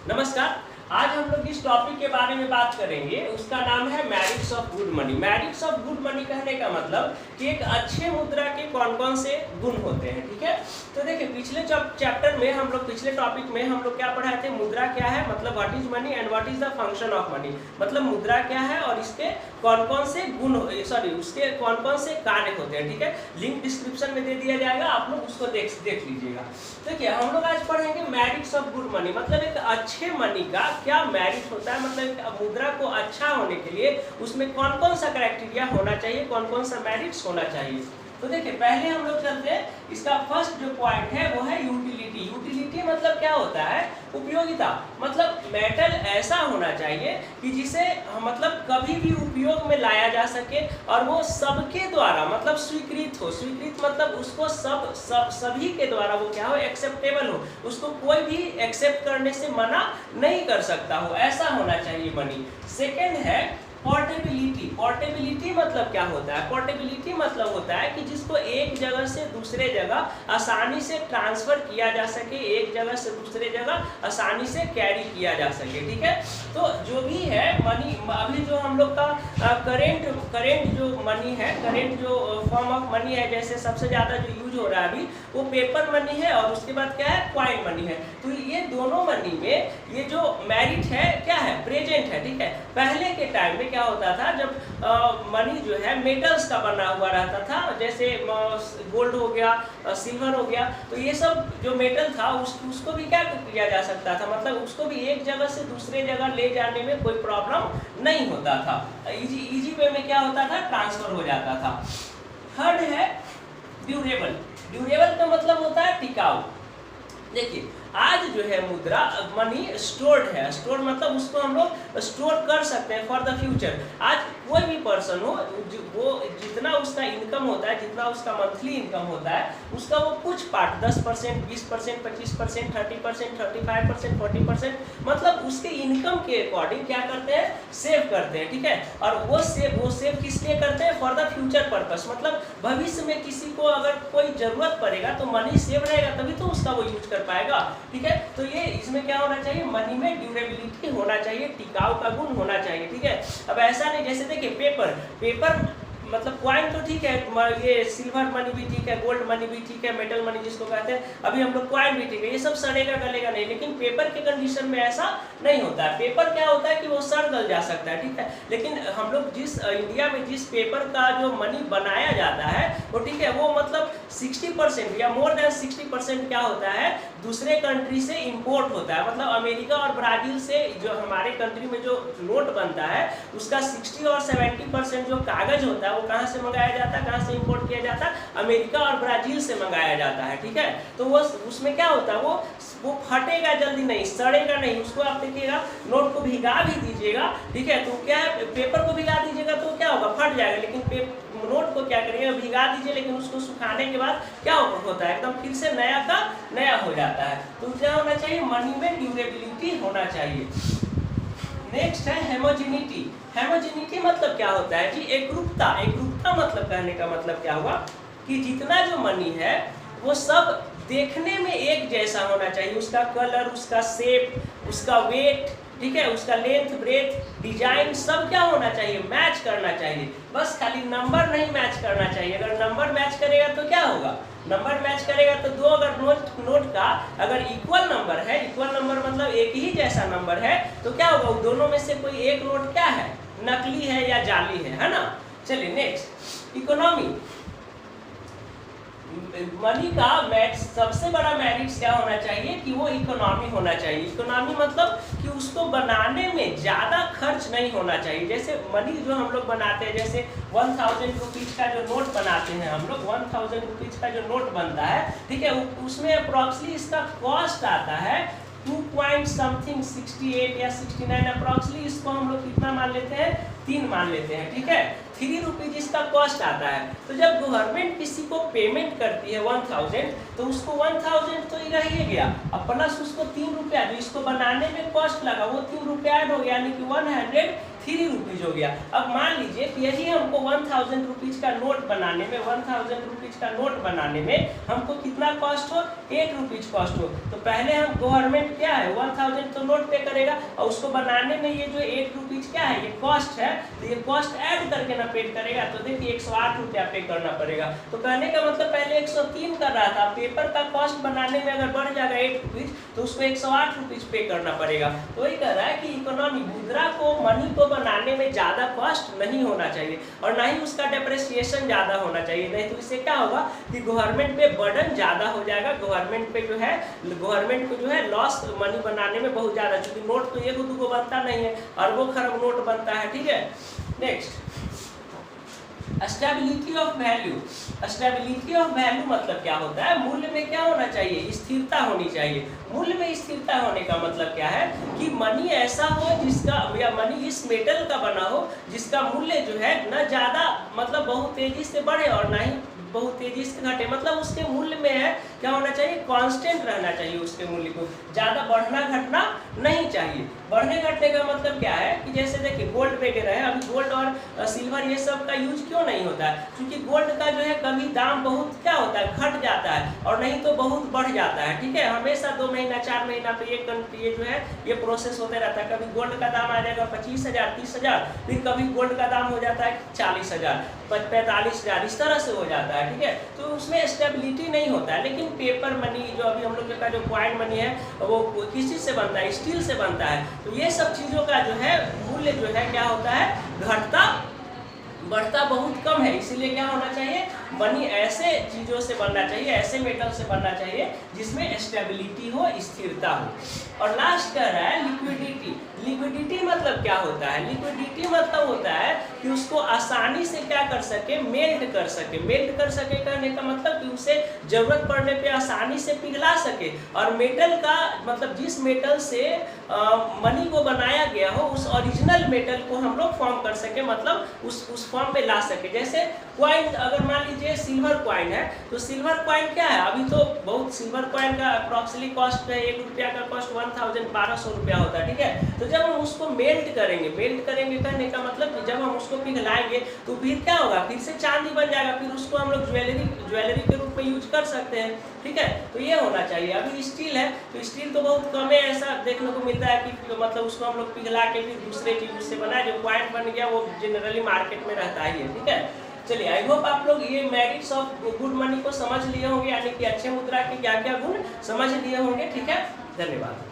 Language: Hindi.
नमस्कार। आज हम लोग इस टॉपिक के बारे में बात करेंगे, उसका नाम है merits of good money. Merits of good money कहने का मतलब कि एक अच्छे मुद्रा के कौन कौन से गुण होते हैं। ठीक है, तो देखिए पिछले चैप्टर में हम लोग पिछले टॉपिक में हम लोग क्या पढ़ाए थे, मुद्रा क्या है, मतलब what is money and what is the function of money. मतलब मुद्रा क्या है और इसके कौन कौन से गुण, उसके कौन कौन से कार्य होते हैं। ठीक है, लिंक डिस्क्रिप्शन में दे दिया जाएगा, आप लोग उसको देख लीजिएगा। देखिए हम लोग आज पढ़ेंगे मैरिट्स ऑफ गुड मनी, मतलब एक अच्छे मनी का क्या मेरिट होता है, मतलब मुद्रा को अच्छा होने के लिए उसमें कौन कौन सा क्राइटेरिया होना चाहिए, कौन कौन सा मेरिट्स होना चाहिए। तो देखिए पहले हम लोग चलते हैं, इसका फर्स्ट जो पॉइंट है वो है यूटिलिटी। यूटिलिटी मतलब क्या होता है, उपयोगिता। मतलब मेटल ऐसा होना चाहिए कि जिसे मतलब कभी भी उपयोग में लाया जा सके और वो सबके द्वारा मतलब स्वीकृत हो। स्वीकृत मतलब उसको सभी के द्वारा वो क्या हो, एक्सेप्टेबल हो, उसको कोई भी एक्सेप्ट करने से मना नहीं कर सकता हो, ऐसा होना चाहिए मनी। सेकेंड है पोर्टेबिलिटी। पोर्टेबिलिटी मतलब क्या होता है, पोर्टेबिलिटी मतलब होता है कि जिसको एक जगह से दूसरे जगह आसानी से ट्रांसफर किया जा सके, एक जगह से दूसरे जगह आसानी से कैरी किया जा सके। ठीक है, तो जो भी है मनी, अभी जो हम लोग का करेंट जो मनी है, करेंट जो फॉर्म ऑफ मनी है, जैसे सबसे ज़्यादा जो यूज हो रहा है अभी वो पेपर मनी है और उसके बाद क्या है, क्वाइन मनी है। तो ये दोनों मनी में ये जो मेरिट है क्या है, प्रेजेंट है। ठीक है, पहले के टाइम में क्या होता था, जब मनी जो है मेटल्स का बना हुआ रहता था, जैसे गोल्ड हो गया, सिल्वर हो गया, तो ये सब जो मेटल था उसको भी क्या किया जा सकता था, मतलब उसको भी एक जगह से दूसरे जगह ले जाने में कोई प्रॉब्लम नहीं होता था, इजी वे में क्या होता था, ट्रांसफर हो जाता था। थर्ड है ड्यूरेबल। ड्यूरेबल का मतलब होता है टिकाऊ। देखिए आज जो है मुद्रा मनी स्टोर्ड है, स्टोर मतलब उसको हम लोग स्टोर कर सकते हैं फॉर द फ्यूचर। आज कोई भी पर्सन हो, वो जितना उसका इनकम होता है, जितना उसका मंथली इनकम होता है, उसका वो कुछ पार्ट 10%, 20%, 25%, 30%, 35%, 40%, मतलब उसके इनकम के अकॉर्डिंग क्या करते हैं, सेव करते हैं। ठीक है, और वो सेव किस लिए करते हैं, फॉर द फ्यूचर पर्पस। मतलब भविष्य में किसी को अगर कोई जरूरत पड़ेगा तो मनी सेव रहेगा, तभी तो उसका वो यूज कर पाएगा। ठीक है, तो ये इसमें क्या होना चाहिए, मनी में ड्यूरेबिलिटी होना चाहिए, टिकाऊ का गुण होना चाहिए। ठीक है, अब ऐसा नहीं, जैसे देखिए पेपर मतलब क्वाइन तो ठीक है, ये सिल्वर मनी भी ठीक है, गोल्ड मनी भी ठीक है, मेटल मनी जिसको कहते हैं, अभी हम लोग क्वाइन भी ठीक है, ये सब सड़ेगा गलेगा नहीं। लेकिन पेपर के कंडीशन में ऐसा नहीं होता है। पेपर क्या होता है कि वो सड़ गल जा सकता है। ठीक है, लेकिन हम लोग जिस इंडिया में जिस पेपर का जो मनी बनाया जाता है वो ठीक है, वो मतलब 60% या मोर देन 60% क्या होता है, दूसरे कंट्री से इंपोर्ट होता है। मतलब अमेरिका और ब्राजील से जो हमारे कंट्री में जो नोट बनता है उसका 60 और 70% जो कागज होता है वो कहाँ से मंगाया जाता है, कहाँ से इंपोर्ट किया जाता है, अमेरिका और ब्राजील से मंगाया जाता है। ठीक है, तो वो उसमें क्या होता है, वो फटेगा जल्दी नहीं, सड़ेगा नहीं। उसको आप देखिएगा, नोट को भिगा भी दीजिएगा, ठीक है, तो क्या है, पेपर को भिगा दीजिएगा तो क्या होगा, फट जाएगा। लेकिन नोट को क्या करिएगा, भिगा दीजिए, लेकिन उसको सुखाने के बाद क्या होता है, एकदम फिर से नया का नया हो जाता है। तो क्या होना चाहिए, मनी में ड्यूरेबिलिटी होना चाहिए। नेक्स्ट है हेमोजेनिटी। हेमोजेनिटी मतलब क्या होता है जी, एकरूपता। एकरूपता मतलब कहने का मतलब क्या हुआ कि जितना जो मनी है वो सब देखने में एक जैसा होना चाहिए, उसका कलर, उसका शेप, उसका वेट, ठीक है, उसका लेंथ, ब्रेथ, डिजाइन, सब क्या होना चाहिए, मैच करना चाहिए। बस खाली नंबर नहीं मैच करना चाहिए। अगर नंबर मैच करेगा तो क्या होगा, नंबर मैच करेगा तो दो अगर नोट का अगर इक्वल नंबर है, इक्वल नंबर मतलब एक ही जैसा नंबर है, तो क्या होगा, दोनों में से कोई एक नोट क्या है, नकली है या जाली है ना। चलिए नेक्स्ट, इकोनॉमी। मनी का सबसे बड़ा मेरिट क्या होना चाहिए कि वो इकोनॉमी होना चाहिए। इकोनॉमी मतलब कि उसको बनाने में ज़्यादा खर्च नहीं होना चाहिए। जैसे मनी जो हम लोग बनाते हैं, जैसे 1000 रुपीज़ का जो नोट बनाते हैं हम लोग, 1000 रुपीज़ का जो नोट बनता है, ठीक है, उसमें अप्रॉक्सली इसका कॉस्ट आता है 2.68 या 69 अप्रॉक्सली। इसको हम लोग कितना मान लेते हैं, 3 मान लेते हैं। ठीक है, 3 रुपीज इसका कॉस्ट आता है। तो जब गवर्नमेंट किसी को पेमेंट करती है 1000, तो उसको 1000 तो ही रह गया, प्लस उसको 3 रुपया जो इसको बनाने में कॉस्ट लगा वो 3 रुपया ऐड हो गया, यानी कि 3 रुपीज हो गया। अब मान लीजिए कि यही हमको 1000 रुपीज का नोट बनाने में 1000 रुपीज का नोट बनाने में हमको कितना कॉस्ट हो, 8 रुपीज कॉस्ट हो। तो पहले हम गवर्नमेंट क्या है 1000 तो नोट पे करेगा और उसको बनाने में ये जो 8 रुपीज क्या है ये कॉस्ट है, तो ये कॉस्ट ऐड करके ना पे करेगा। तो देखिए 108 रुपया पे करना पड़ेगा। तो कहने का मतलब पहले 103 कर रहा था, पेपर का कॉस्ट बनाने में अगर बढ़ जाएगा 8 रुपीज तो उसको 108 रुपीज पे करना पड़ेगा। तो वही कह रहा है कि इकोनॉमी मुद्रा को मनी को बनाने में ज़्यादा कॉस्ट नहीं होना चाहिए और ना ही उसका डेप्रिसिएशन ज़्यादा होना चाहिए, नहीं तो इससे क्या होगा कि गवर्नमेंट पे बर्डन ज़्यादा हो जाएगा। गवर्नमेंट पे जो है गवर्नमेंट को जो है लॉस मनी बनाने में बहुत ज़्यादा, क्योंकि नोट तो 1-2 बनता नहीं है, अरबों खरब नोट बनता है। ठीक है, next stability of value. Stability of value मतलब क्या होता है, मूल्य में क्या होना चाहिए, स्थिरता होनी चाहिए। मूल्य में स्थिरता होने का मतलब क्या है कि मनी ऐसा हो जिसका या मनी इस मेटल का बना हो जिसका मूल्य जो है न ज़्यादा मतलब बहुत तेजी से बढ़े और ना ही बहुत तेजी से घटे, मतलब उसके मूल्य में है क्या होना चाहिए, कांस्टेंट रहना चाहिए। उसके मूल्य को ज़्यादा बढ़ना घटना नहीं चाहिए। बढ़ने घटने का मतलब क्या है कि जैसे देखिए गोल्ड वगैरह है, अभी गोल्ड और सिल्वर ये सब का यूज क्यों नहीं होता है, क्योंकि गोल्ड का जो है कभी दाम बहुत क्या होता है घट जाता है और नहीं तो बहुत बढ़ जाता है। ठीक है, हमेशा 2 महीना 4 महीना पे ये जो है ये प्रोसेस होते रहता है। कभी गोल्ड का दाम आ जाएगा 25,000 30,000, फिर कभी गोल्ड का दाम हो जाता है 40,000 45,000, इस तरह से हो जाता है। ठीक है, तो उसमें स्टेबिलिटी नहीं होता है। लेकिन पेपर मनी जो अभी हम लोग का जो कॉइन मनी है वो किस चीज़ से बनता है, स्टील से बनता है। तो ये सब चीज़ों का जो है मूल्य जो है क्या होता है घटता बढ़ता बहुत कम है। इसीलिए क्या होना चाहिए, मनी ऐसे चीज़ों से बनना चाहिए, ऐसे मेटल से बनना चाहिए जिसमें स्टेबिलिटी हो, स्थिरता हो। और लास्ट कह रहा है लिक्विडिटी। लिक्विडिटी मतलब क्या होता है, लिक्विडिटी मतलब होता है कि उसको आसानी से क्या कर सके, मेल्ट कर सके। मेल्ट कर सके कहने का मतलब कि उसे जरूरत पड़ने पे आसानी से पिघला सके। और मेटल का मतलब जिस मेटल से मनी को बनाया गया हो उस ओरिजिनल मेटल को हम लोग फॉर्म कर सके, मतलब उस फॉर्म पे ला सके। जैसे क्वाइन, अगर मान लीजिए सिल्वर क्वाइन है तो सिल्वर क्वाइन क्या है, अभी तो बहुत सिल्वर क्वाइन का अप्रॉक्सिमेटली कॉस्ट है 1 रुपया का कॉस्ट 1200 रुपया होता है। ठीक है, तो जब हम उसको मेल्ट करेंगे कहने का मतलब कि जब हम उसको पिघलाएंगे तो फिर क्या होगा, फिर से चांदी बन जाएगा, फिर उसको हम लोग ज्वेलरी के रूप में यूज कर सकते हैं। ठीक है, तो ये होना चाहिए। अभी स्टील है तो स्टील तो बहुत कम है ऐसा देखने को मिलता है कि मतलब उसको हम लोग पिघला के फिर दूसरे चीज उससे बनाए, जो क्वाइन बन गया वो जनरली मार्केट में रहता ही है। ठीक है, चलिए आई होप आप लोग ये मेरिट्स ऑफ गुड मनी को समझ लिए होंगे, यानी कि अच्छे मुद्रा के क्या क्या गुण समझ लिए होंगे। ठीक है, धन्यवाद।